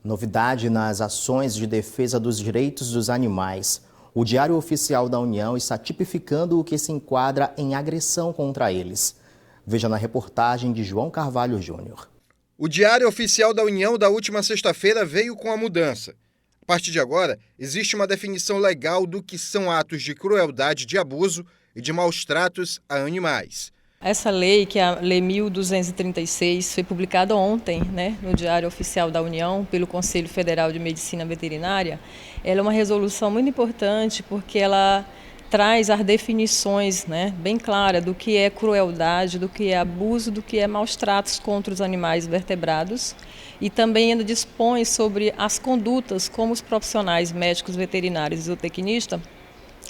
Novidade nas ações de defesa dos direitos dos animais. O Diário Oficial da União está tipificando o que se enquadra em agressão contra eles. Veja na reportagem de João Carvalho Júnior. O Diário Oficial da União da última sexta-feira veio com a mudança. A partir de agora, existe uma definição legal do que são atos de crueldade, de abuso e de maus tratos a animais. Essa lei, que é a Lei 1236, foi publicada ontem, no Diário Oficial da União, pelo Conselho Federal de Medicina Veterinária. Ela é uma resolução muito importante porque ela traz as definições bem claras do que é crueldade, do que é abuso, do que é maus tratos contra os animais vertebrados. E também ainda dispõe sobre as condutas como os profissionais médicos veterinários e zootecnistas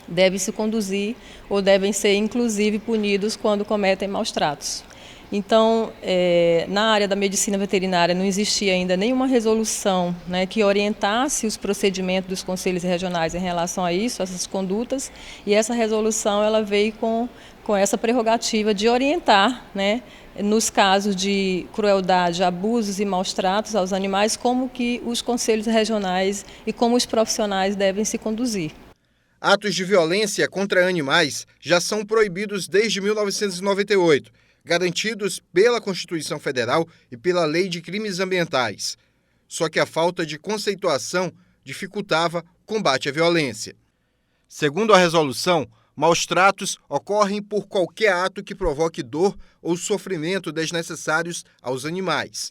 devem se conduzir ou devem ser, inclusive, punidos quando cometem maus tratos. Então, na área da medicina veterinária não existia ainda nenhuma resolução que orientasse os procedimentos dos conselhos regionais em relação a isso, essas condutas, e essa resolução ela veio com essa prerrogativa de orientar, nos casos de crueldade, abusos e maus tratos aos animais, como que os conselhos regionais e como os profissionais devem se conduzir. Atos de violência contra animais já são proibidos desde 1998, garantidos pela Constituição Federal e pela Lei de Crimes Ambientais. Só que a falta de conceituação dificultava o combate à violência. Segundo a resolução, maus tratos ocorrem por qualquer ato que provoque dor ou sofrimento desnecessários aos animais.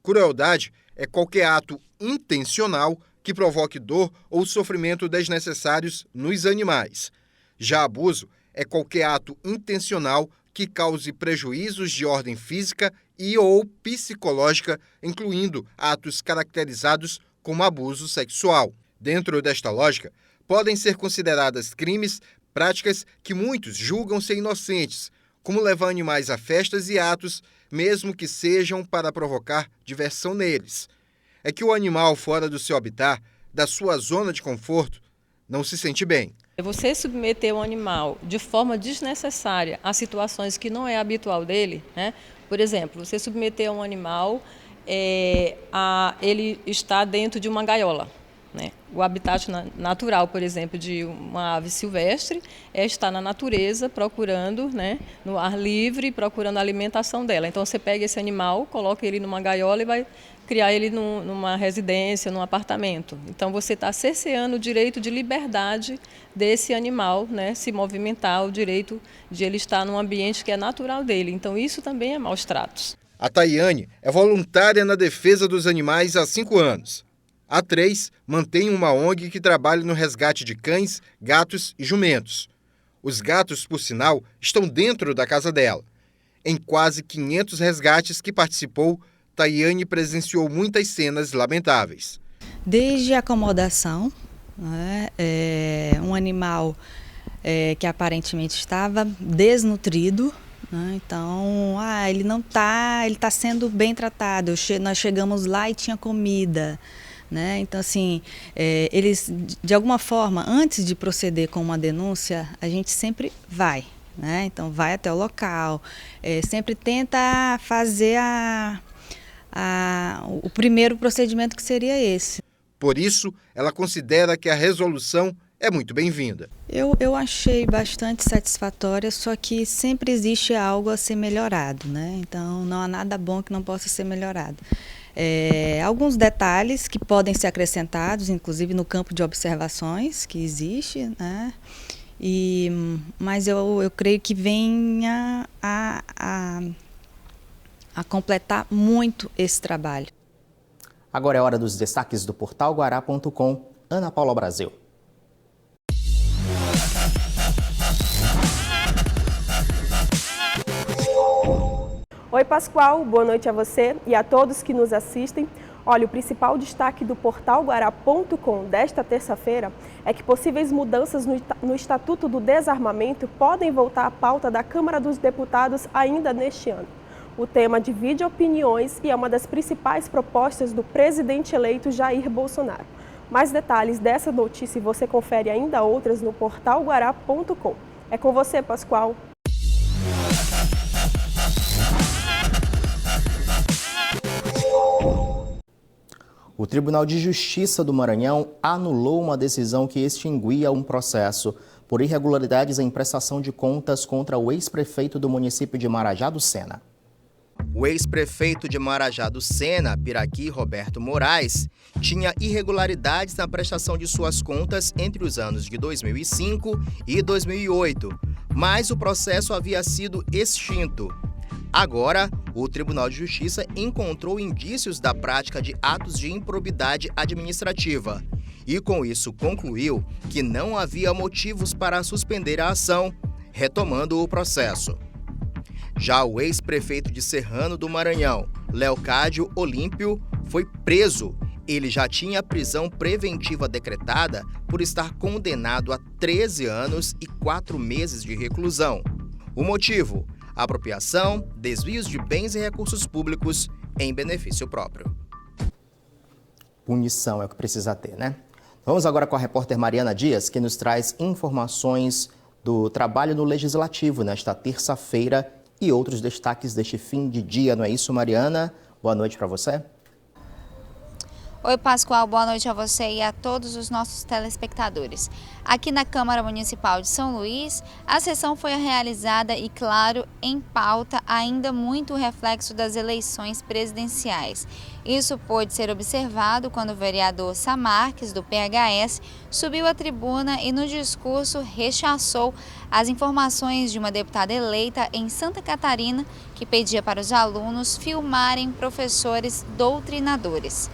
Crueldade é qualquer ato intencional que provoque dor ou sofrimento desnecessários nos animais. Já abuso é qualquer ato intencional que cause prejuízos de ordem física e ou psicológica, incluindo atos caracterizados como abuso sexual. Dentro desta lógica, podem ser consideradas crimes práticas que muitos julgam ser inocentes, como levar animais a festas e atos, mesmo que sejam para provocar diversão neles. É que o animal fora do seu habitat, da sua zona de conforto, não se sente bem. Você submeter um animal de forma desnecessária a situações que não é habitual dele, por exemplo, você submeter um animal, ele está dentro de uma gaiola. O habitat natural, por exemplo, de uma ave silvestre é estar na natureza procurando, no ar livre, procurando a alimentação dela. Então você pega esse animal, coloca ele numa gaiola e vai criar ele numa residência, num apartamento. Então você está cerceando o direito de liberdade desse animal, se movimentar, o direito de ele estar num ambiente que é natural dele. Então isso também é maus tratos. A Tayane é voluntária na defesa dos animais há 5 anos. Há 3, mantém uma ONG que trabalha no resgate de cães, gatos e jumentos. Os gatos, por sinal, estão dentro da casa dela. Em quase 500 resgates que participou, Tayane presenciou muitas cenas lamentáveis. Desde a acomodação, um animal que aparentemente estava desnutrido, então ele não está, ele está sendo bem tratado. Nós chegamos lá e tinha comida. Então, assim, eles, de alguma forma, antes de proceder com uma denúncia, a gente sempre vai, Então, vai até o local, sempre tenta fazer o primeiro procedimento, que seria esse. Por isso, ela considera que a resolução é muito bem-vinda. Eu achei bastante satisfatória, só que sempre existe algo a ser melhorado, Então, não há nada bom que não possa ser melhorado. Alguns detalhes que podem ser acrescentados, inclusive no campo de observações que existe, mas eu creio que venha a completar muito esse trabalho. Agora é hora dos destaques do portal Guará.com. Ana Paula Brasil. Oi, Pascoal, boa noite a você e a todos que nos assistem. Olha, o principal destaque do portal Guará.com desta terça-feira é que possíveis mudanças no Estatuto do Desarmamento podem voltar à pauta da Câmara dos Deputados ainda neste ano. O tema divide opiniões e é uma das principais propostas do presidente eleito Jair Bolsonaro. Mais detalhes dessa notícia e você confere ainda outras no portal Guará.com. É com você, Pascoal. O Tribunal de Justiça do Maranhão anulou uma decisão que extinguia um processo por irregularidades em prestação de contas contra o ex-prefeito do município de Marajá do Sena. O ex-prefeito de Marajá do Sena, Piraqui Roberto Moraes, tinha irregularidades na prestação de suas contas entre os anos de 2005 e 2008, mas o processo havia sido extinto. Agora, o Tribunal de Justiça encontrou indícios da prática de atos de improbidade administrativa e, com isso, concluiu que não havia motivos para suspender a ação, retomando o processo. Já o ex-prefeito de Serrano do Maranhão, Leocádio Olímpio, foi preso. Ele já tinha prisão preventiva decretada por estar condenado a 13 anos e 4 meses de reclusão. O motivo? Apropriação, desvios de bens e recursos públicos em benefício próprio. Punição é o que precisa ter, né? Vamos agora com a repórter Mariana Dias, que nos traz informações do trabalho no Legislativo nesta terça-feira e outros destaques deste fim de dia, não é isso, Mariana? Boa noite para você. Oi, Pascoal, boa noite a você e a todos os nossos telespectadores. Aqui na Câmara Municipal de São Luís, a sessão foi realizada e, claro, em pauta ainda muito reflexo das eleições presidenciais. Isso pôde ser observado quando o vereador Samarques, do PHS, subiu à tribuna e no discurso rechaçou as informações de uma deputada eleita em Santa Catarina que pedia para os alunos filmarem professores doutrinadores.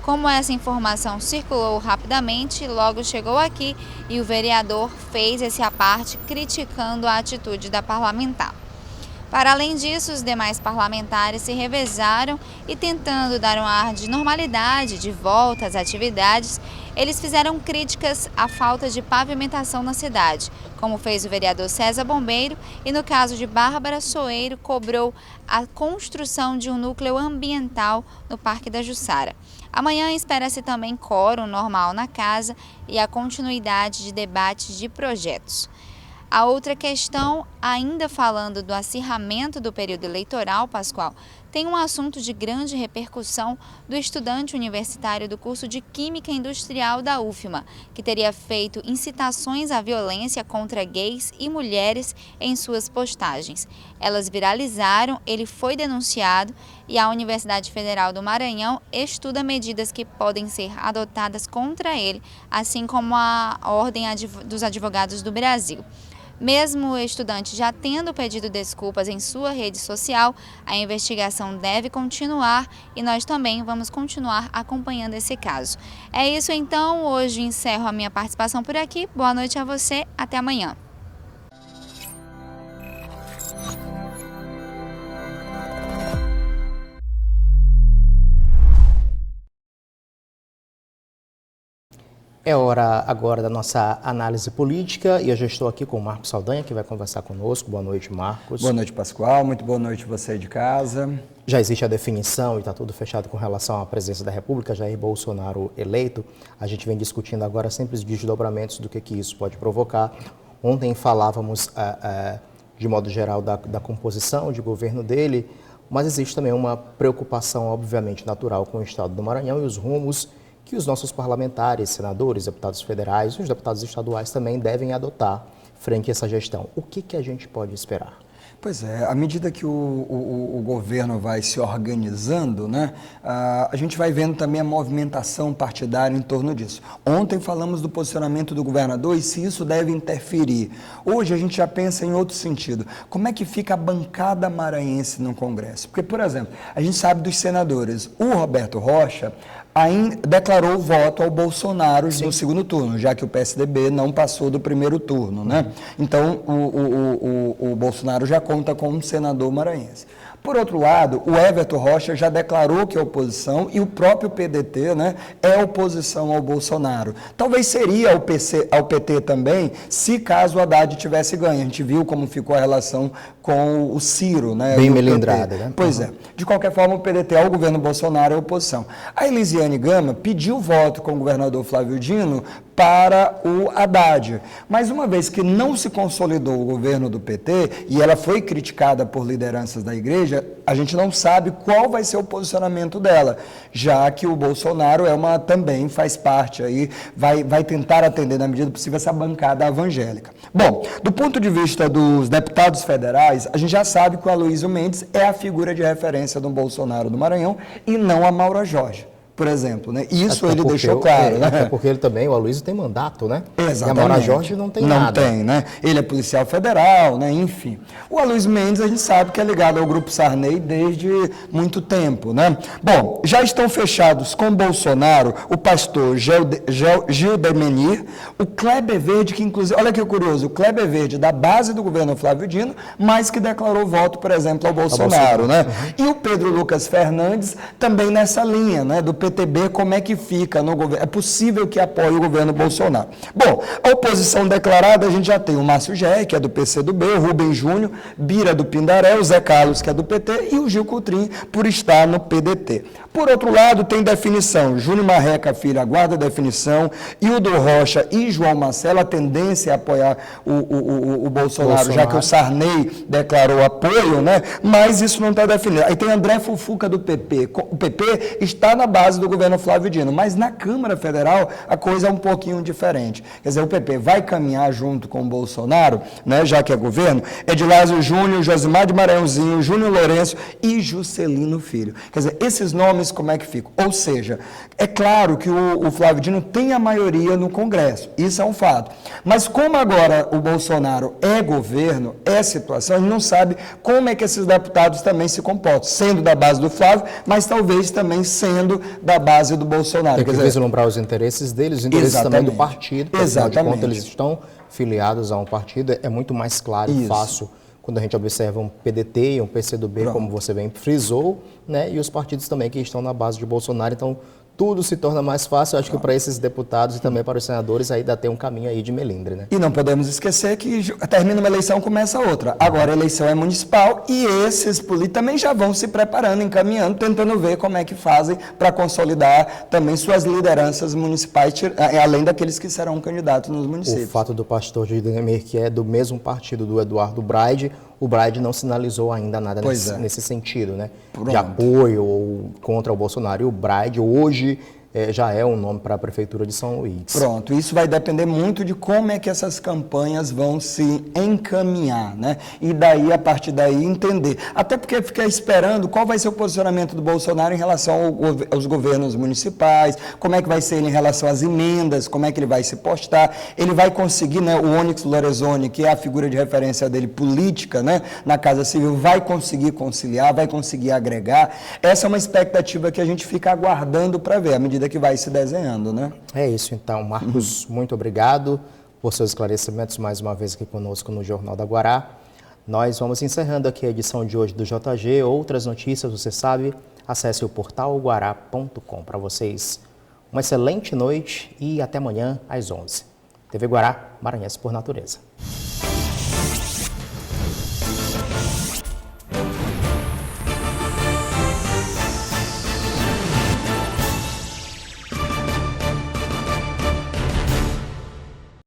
Como essa informação circulou rapidamente, logo chegou aqui e o vereador fez esse aparte criticando a atitude da parlamentar. Para além disso, os demais parlamentares se revezaram e, tentando dar um ar de normalidade de volta às atividades, eles fizeram críticas à falta de pavimentação na cidade, como fez o vereador César Bombeiro, e no caso de Bárbara Soeiro, cobrou a construção de um núcleo ambiental no Parque da Jussara. Amanhã espera-se também quórum normal na casa e a continuidade de debates de projetos. A outra questão, ainda falando do acirramento do período eleitoral, Pascoal, tem um assunto de grande repercussão do estudante universitário do curso de Química Industrial da UFMA, que teria feito incitações à violência contra gays e mulheres em suas postagens. Elas viralizaram, ele foi denunciado e a Universidade Federal do Maranhão estuda medidas que podem ser adotadas contra ele, assim como a Ordem dos Advogados do Brasil. Mesmo o estudante já tendo pedido desculpas em sua rede social, a investigação deve continuar e nós também vamos continuar acompanhando esse caso. É isso então, hoje encerro a minha participação por aqui. Boa noite a você, até amanhã. É hora agora da nossa análise política e eu já estou aqui com o Marcos Saldanha, que vai conversar conosco. Boa noite, Marcos. Boa noite, Pascoal. Muito boa noite você de casa. Já existe a definição e está tudo fechado com relação à presidência da República, Jair Bolsonaro eleito. A gente vem discutindo agora sempre os desdobramentos do que isso pode provocar. Ontem falávamos, de modo geral, da composição de governo dele, mas existe também uma preocupação, obviamente, natural com o estado do Maranhão e os rumos que os nossos parlamentares, senadores, deputados federais e os deputados estaduais também devem adotar frente a essa gestão. O que a gente pode esperar? Pois é, à medida que o governo vai se organizando, né, a gente vai vendo também a movimentação partidária em torno disso. Ontem falamos do posicionamento do governador e se isso deve interferir. Hoje a gente já pensa em outro sentido. Como é que fica a bancada maranhense no Congresso? Porque, por exemplo, a gente sabe dos senadores. O Roberto Rocha declarou o voto ao Bolsonaro no segundo turno, já que o PSDB não passou do primeiro turno, né? Então, o Bolsonaro já conta com um senador maranhense. Por outro lado, o Everton Rocha já declarou que é oposição e o próprio PDT, né, é oposição ao Bolsonaro. Talvez seria ao PT também, se caso o Haddad tivesse ganho. A gente viu como ficou a relação com o Ciro, né? Bem melindrada, né? Pois é. De qualquer forma, o PDT ao governo Bolsonaro é oposição. A Elisiane Gama pediu voto com o governador Flávio Dino para o Haddad. Mas uma vez que não se consolidou o governo do PT, e ela foi criticada por lideranças da igreja, a gente não sabe qual vai ser o posicionamento dela, já que o Bolsonaro também faz parte aí, vai tentar atender na medida do possível essa bancada evangélica. Bom, do ponto de vista dos deputados federais, a gente já sabe que o Aloysio Mendes é a figura de referência do Bolsonaro do Maranhão e não a Maura Jorge, por exemplo, né? Isso ele deixou claro, né? Até porque ele também, o Aloysio tem mandato, né? Exatamente. E a Maura Jorge não tem nada. Não tem, né? Ele é policial federal, né? Enfim. O Aloysio Mendes, a gente sabe que é ligado ao Grupo Sarney desde muito tempo, né? Bom, já estão fechados com Bolsonaro o pastor Gil Demenir, o Kleber Verde, que inclusive, olha que curioso, o Kleber Verde da base do governo Flávio Dino, mas que declarou voto, por exemplo, ao Bolsonaro, né? Uhum. E o Pedro Lucas Fernandes também nessa linha, né? Do PTB, como é que fica no governo? É possível que apoie o governo Bolsonaro. Bom, a oposição declarada, a gente já tem o Márcio Gé, que é do PCdoB, o Rubem Júnior, Bira do Pindaré, o Zé Carlos, que é do PT, e o Gil Coutrin, por estar no PDT. Por outro lado, tem definição, Júnior Marreca Filho aguarda definição, Hildo Rocha e João Marcelo, a tendência é apoiar o Bolsonaro, já que o Sarney declarou apoio, né? Mas isso não está definido. Aí tem André Fufuca do PP. O PP está na base do governo Flávio Dino, mas na Câmara Federal a coisa é um pouquinho diferente. Quer dizer, o PP vai caminhar junto com o Bolsonaro, né, já que é governo, Edilásio Júnior, Josimar de Maranhãozinho, Júnior Lourenço e Juscelino Filho. Quer dizer, esses nomes como é que ficam? Ou seja, é claro que o Flávio Dino tem a maioria no Congresso, isso é um fato. Mas como agora o Bolsonaro é governo, é situação, a gente não sabe como é que esses deputados também se comportam, sendo da base do Flávio, mas talvez também sendo da base do Bolsonaro. Tem que vislumbrar os interesses deles, os interesses também do partido, porque afinal de contas eles estão filiados a um partido, é muito mais claro e fácil quando a gente observa um PDT e um PCdoB, como você bem frisou, né, e os partidos também que estão na base de Bolsonaro, então tudo se torna mais fácil, eu acho que para esses deputados e também para os senadores ainda tem um caminho aí de melindre, né? E não podemos esquecer que termina uma eleição, começa outra. Agora a eleição é municipal e esses políticos também já vão se preparando, encaminhando, tentando ver como é que fazem para consolidar também suas lideranças municipais, além daqueles que serão candidatos nos municípios. O fato do pastor Gildemir, que é do mesmo partido do Eduardo Braide, o Braide não sinalizou ainda nada nesse sentido, né? De apoio ou contra o Bolsonaro. E o Braide hoje já é um nome para a Prefeitura de São Luís. Pronto, isso vai depender muito de como é que essas campanhas vão se encaminhar, né? E daí, a partir daí, entender. Até porque ficar esperando qual vai ser o posicionamento do Bolsonaro em relação aos governos municipais, como é que vai ser ele em relação às emendas, como é que ele vai se postar. Ele vai conseguir, né, o Onyx Lorenzoni, que é a figura de referência dele política, né, na Casa Civil, vai conseguir conciliar, vai conseguir agregar. Essa é uma expectativa que a gente fica aguardando para ver, à medida que vai se desenhando, né? É isso, então. Marcos, muito obrigado por seus esclarecimentos mais uma vez aqui conosco no Jornal da Guará. Nós vamos encerrando aqui a edição de hoje do JG. Outras notícias, você sabe, acesse o portal guará.com. Para vocês, uma excelente noite e até amanhã às 11h. TV Guará, Maranhense por Natureza.